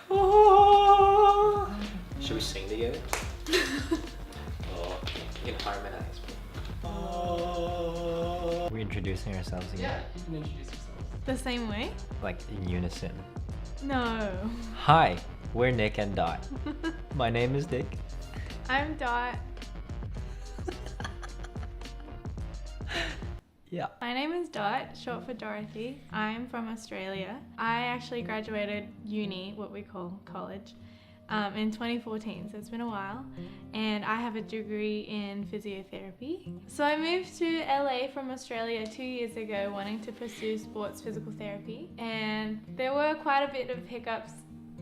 Oh. Should we sing together? Oh, you can harmonize. Oh. We're introducing ourselves again. Yeah, you can introduce yourself. The same way? Like in unison. No. Hi, we're Nick and Dot. My name is Nick. I'm Dot. Yeah. My name is Dot, short for Dorothy. I'm from Australia. I actually graduated uni, what we call college, in 2014, so it's been a while. And I have a degree in physiotherapy. So I moved to LA from Australia 2 years ago wanting to pursue sports physical therapy. And there were quite a bit of hiccups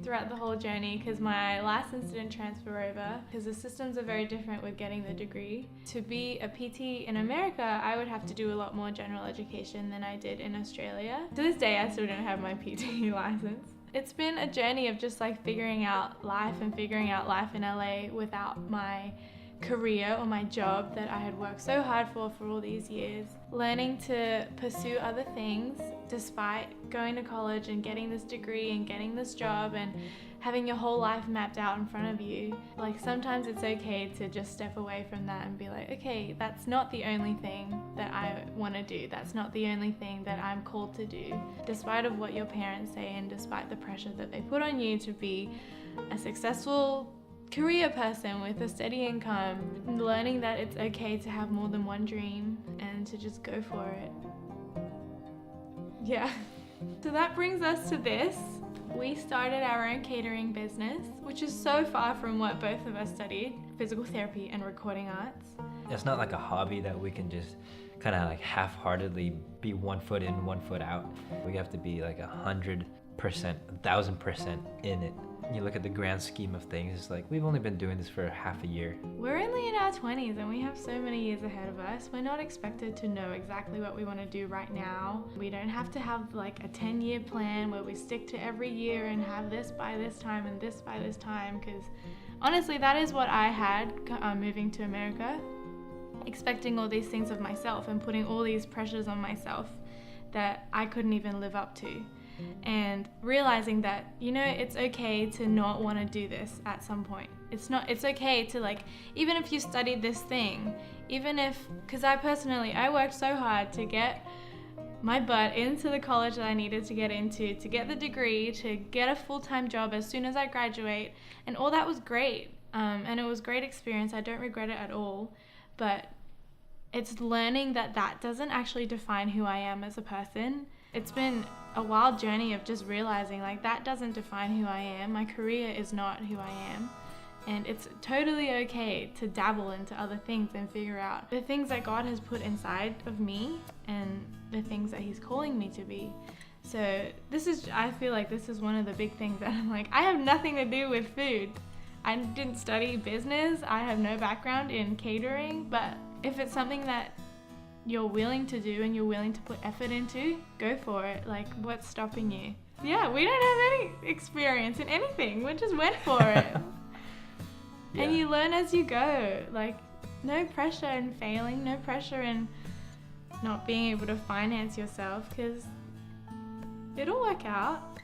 throughout the whole journey because my license didn't transfer over because the systems are very different with getting the degree. To be a PT in America, I would have to do a lot more general education than I did in Australia. To this day, I still don't have my PT license. It's been a journey of just like figuring out life and figuring out life in LA without my career or my job that I had worked so hard for all these years. Learning to pursue other things despite going to college and getting this degree and getting this job and having your whole life mapped out in front of you. Like sometimes it's okay to just step away from that and be like, okay, that's not the only thing that I want to do. That's not the only thing that I'm called to do. Despite of what your parents say and despite the pressure that they put on you to be a successful career person with a steady income, learning that it's okay to have more than one dream and to just go for it. Yeah. So that brings us to this. We started our own catering business, which is so far from what both of us studied, physical therapy and recording arts. It's not like a hobby that we can just kind of like half-heartedly be 1 foot in, 1 foot out. We have to be like 100%, 1,000% in it. You look at the grand scheme of things, it's like we've only been doing this for half a year. We're only in our 20s and we have so many years ahead of us. We're not expected to know exactly what we want to do right now. We don't have to have like a 10-year plan where we stick to every year and have this by this time and this by this time, because honestly that is what I had moving to America, expecting all these things of myself and putting all these pressures on myself that I couldn't even live up to. And realizing that, you know, it's okay to not want to do this at some point. It's okay to like, even if you studied this thing, even if, because I worked so hard to get my butt into the college that I needed to get into, to get the degree, to get a full-time job as soon as I graduate, and all that was great. And it was a great experience. I don't regret it at all, but it's learning that that doesn't actually define who I am as a person. It's been a wild journey of just realizing like that doesn't define who I am. My career is not who I am. And it's totally okay to dabble into other things and figure out the things that God has put inside of me and the things that He's calling me to be. So I feel like this is one of the big things that I'm like, I have nothing to do with food. I didn't study business. I have no background in catering, but if it's something that you're willing to do and you're willing to put effort into, go for it. Like, what's stopping you? Yeah, we don't have any experience in anything. We just went for it. Yeah. And you learn as you go. Like, no pressure in failing, no pressure in not being able to finance yourself, because it'll work out.